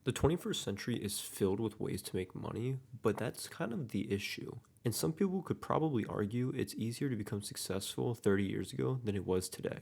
The 21st century is filled with ways to make money, but that's kind of the issue. And some people could probably argue it's easier to become successful 30 years ago than it was today.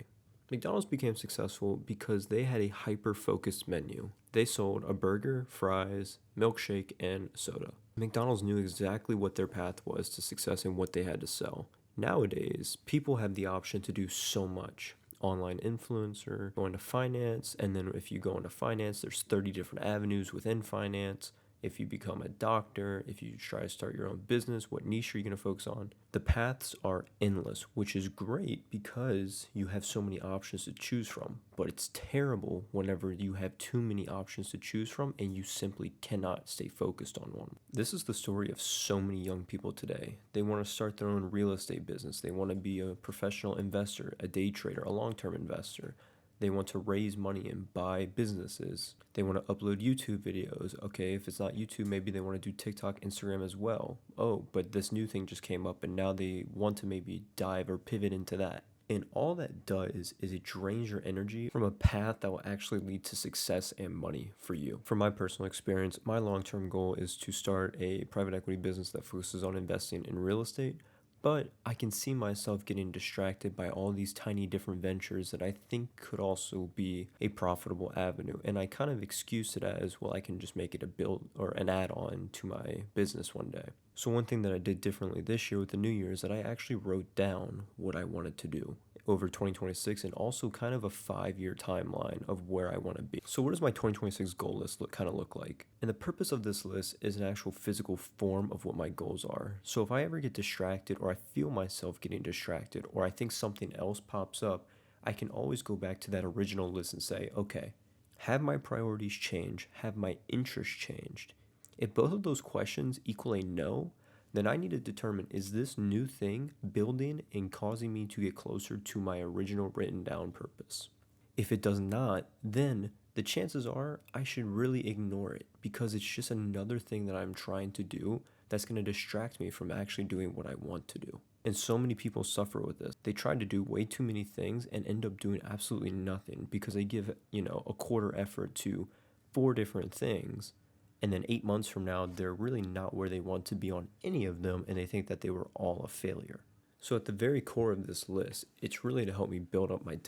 McDonald's became successful because they had a hyper focused menu. They sold a burger, fries, milkshake, and soda. McDonald's knew exactly what their path was to success and what they had to sell. Nowadays, people have the option to do so much. Online influencer, go into finance, and then if you go into finance, there's 30 different avenues within finance. If you become a doctor, if you try to start your own business, what niche are you going to focus on? The paths are endless, which is great because you have so many options to choose from. But it's terrible whenever you have too many options to choose from and you simply cannot stay focused on one. This is the story of so many young people today. They want to start their own real estate business. They want to be a professional investor, a day trader, a long-term investor. They want to raise money and buy businesses. They want to upload YouTube videos. Okay, if it's not YouTube, maybe they want to do TikTok, Instagram as well. Oh, but this new thing just came up and now they want to maybe dive or pivot into that. And all that does is it drains your energy from a path that will actually lead to success and money for you. From my personal experience, my long-term goal is to start a private equity business that focuses on investing in real estate. But I can see myself getting distracted by all these tiny different ventures that I think could also be a profitable avenue. And I kind of excuse it as, well, I can just make it a build or an add-on to my business one day. So one thing that I did differently this year with the new year is that I actually wrote down what I wanted to do over 2026 and also kind of a 5-year timeline of where I want to be. So what does my 2026 goal list look like? And the purpose of this list is an actual physical form of what my goals are. So if I ever get distracted or I feel myself getting distracted or I think something else pops up, I can always go back to that original list and say, okay, have my priorities changed? Have my interests changed? If both of those questions equal a no, then I need to determine, is this new thing building and causing me to get closer to my original written down purpose? If it does not, then the chances are I should really ignore it because it's just another thing that I'm trying to do that's going to distract me from actually doing what I want to do. And so many people suffer with this. They try to do way too many things and end up doing absolutely nothing because they give, a quarter effort to 4 different things. And then 8 months from now, they're really not where they want to be on any of them, and they think that they were all a failure. So at the very core of this list, it's really to help me build up my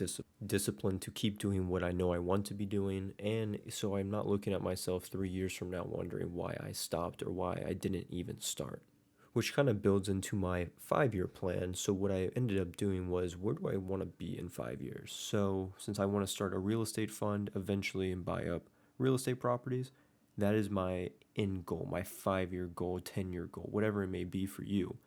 discipline to keep doing what I know I want to be doing, and so I'm not looking at myself 3 years from now wondering why I stopped or why I didn't even start. Which kind of builds into my 5-year plan. So what I ended up doing was, where do I want to be in 5 years? So since I want to start a real estate fund eventually and buy up real estate properties, that is my end goal, my 5-year goal, 10-year goal, whatever it may be for you.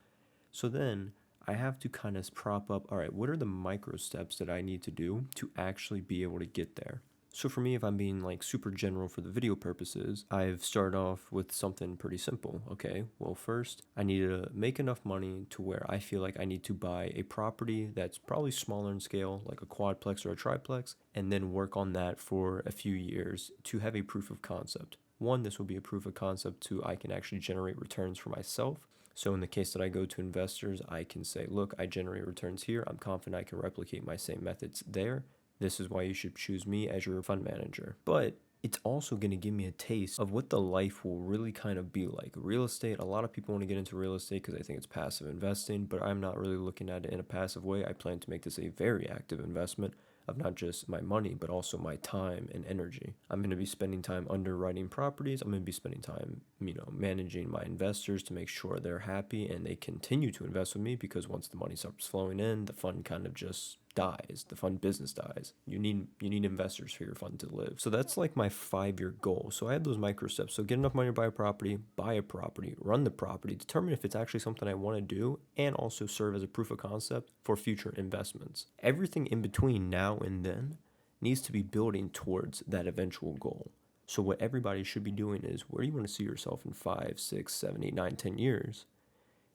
So then I have to kind of prop up, all right, what are the micro steps that I need to do to actually be able to get there? So for me, if I'm being like super general for the video purposes, I've started off with something pretty simple. Okay, well, first I need to make enough money to where I feel like I need to buy a property that's probably smaller in scale, like a quadplex or a triplex, and then work on that for a few years to have a proof of concept. One, this will be a proof of concept to I can actually generate returns for myself. So in the case that I go to investors, I can say, look, I generate returns here. I'm confident I can replicate my same methods there. This is why you should choose me as your fund manager. But it's also going to give me a taste of what the life will really kind of be like. Real estate, a lot of people want to get into real estate because they think it's passive investing, but I'm not really looking at it in a passive way. I plan to make this a very active investment of not just my money, but also my time and energy. I'm going to be spending time underwriting properties. I'm going to be spending time, managing my investors to make sure they're happy and they continue to invest with me, because once the money starts flowing in, the fund kind of just dies. The fund business dies. You need investors for your fund to live. So that's like my 5-year goal. So I have those micro steps. So get enough money to buy a property, run the property, determine if it's actually something I want to do, and also serve as a proof of concept for future investments. Everything in between now and then needs to be building towards that eventual goal. So what everybody should be doing is, where do you want to see yourself in 5, 6, 7, 8, 9, 10 years?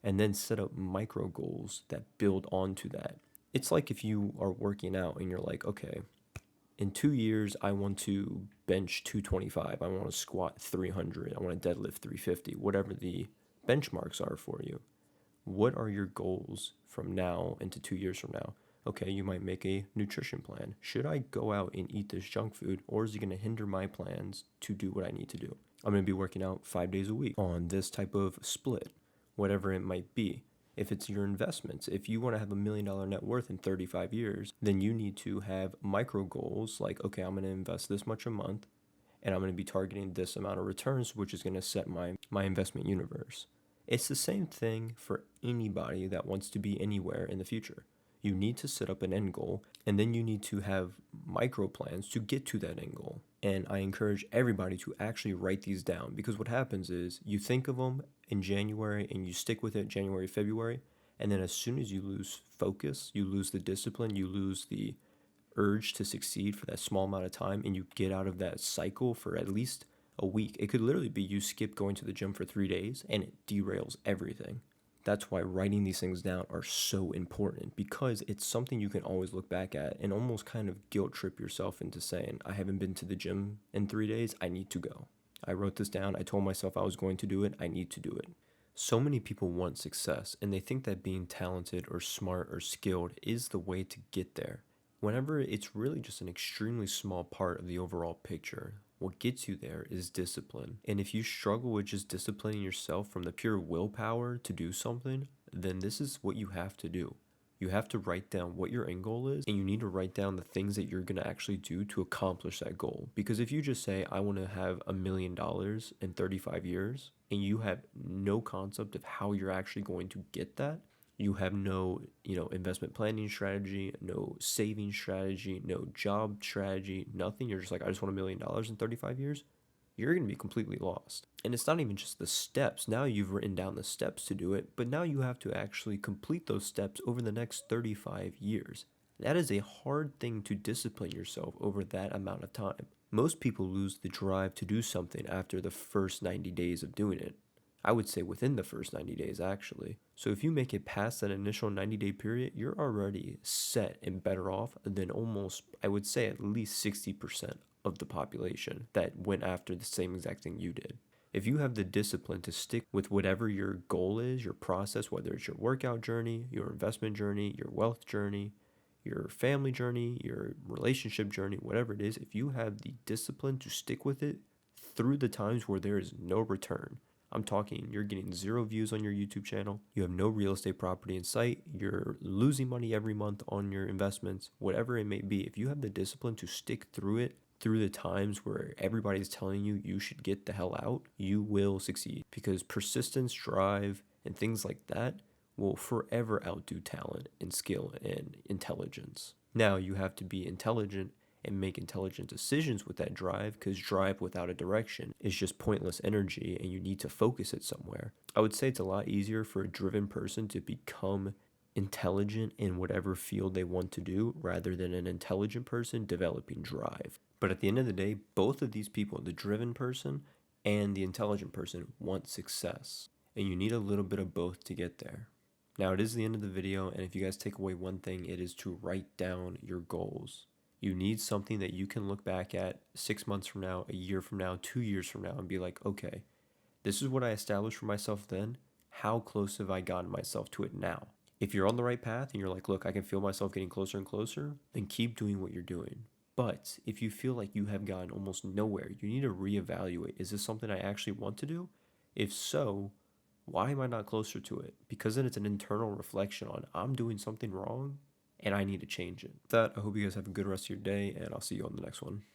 And then set up micro goals that build onto that. It's like if you are working out and you're like, okay, in 2 years, I want to bench 225. I want to squat 300. I want to deadlift 350, whatever the benchmarks are for you. What are your goals from now into 2 years from now? Okay, you might make a nutrition plan. Should I go out and eat this junk food, or is it going to hinder my plans to do what I need to do? I'm going to be working out 5 days a week on this type of split, whatever it might be. If it's your investments, if you want to have $1 million net worth in 35 years, then you need to have micro goals like, okay, I'm going to invest this much a month and I'm going to be targeting this amount of returns, which is going to set my investment universe. It's the same thing for anybody that wants to be anywhere in the future. You need to set up an end goal, and then you need to have micro plans to get to that end goal. And I encourage everybody to actually write these down, because what happens is you think of them in January and you stick with it January, February, and then as soon as you lose focus, you lose the discipline, you lose the urge to succeed for that small amount of time, and you get out of that cycle for at least a week. It could literally be you skip going to the gym for 3 days and it derails everything. That's why writing these things down are so important, because it's something you can always look back at and almost kind of guilt trip yourself into saying, I haven't been to the gym in 3 days, I need to go. I wrote this down, I told myself I was going to do it, I need to do it. So many people want success and they think that being talented or smart or skilled is the way to get there, whenever it's really just an extremely small part of the overall picture. What gets you there is discipline. And if you struggle with just disciplining yourself from the pure willpower to do something, then this is what you have to do. You have to write down what your end goal is, and you need to write down the things that you're going to actually do to accomplish that goal. Because if you just say, I want to have $1 million in 35 years, and you have no concept of how you're actually going to get that, you have no, investment planning strategy, no saving strategy, no job strategy, nothing. You're just like, I just want $1 million in 35 years. You're going to be completely lost. And it's not even just the steps. Now you've written down the steps to do it, but now you have to actually complete those steps over the next 35 years. That is a hard thing to discipline yourself over that amount of time. Most people lose the drive to do something after the first 90 days of doing it. I would say within the first 90 days, actually. So if you make it past that initial 90-day period, you're already set and better off than almost, I would say, at least 60% of the population that went after the same exact thing you did. If you have the discipline to stick with whatever your goal is, your process, whether it's your workout journey, your investment journey, your wealth journey, your family journey, your relationship journey, whatever it is, if you have the discipline to stick with it through the times where there is no return, I'm talking, you're getting 0 views on your YouTube channel, you have no real estate property in sight, you're losing money every month on your investments, whatever it may be, if you have the discipline to stick through it, through the times where everybody's telling you you should get the hell out, you will succeed. Because persistence, drive, and things like that will forever outdo talent and skill and intelligence. Now you have to be intelligent and make intelligent decisions with that drive, because drive without a direction is just pointless energy and you need to focus it somewhere. I would say it's a lot easier for a driven person to become intelligent in whatever field they want to do rather than an intelligent person developing drive. But at the end of the day, both of these people, the driven person and the intelligent person, want success. And you need a little bit of both to get there. Now it is the end of the video, and if you guys take away one thing, it is to write down your goals. You need something that you can look back at 6 months from now, a year from now, 2 years from now, and be like, okay, this is what I established for myself then. How close have I gotten myself to it now? If you're on the right path and you're like, look, I can feel myself getting closer and closer, then keep doing what you're doing. But if you feel like you have gotten almost nowhere, you need to reevaluate. Is this something I actually want to do? If so, why am I not closer to it? Because then it's an internal reflection on, I'm doing something wrong and I need to change it. With that, I hope you guys have a good rest of your day, and I'll see you on the next one.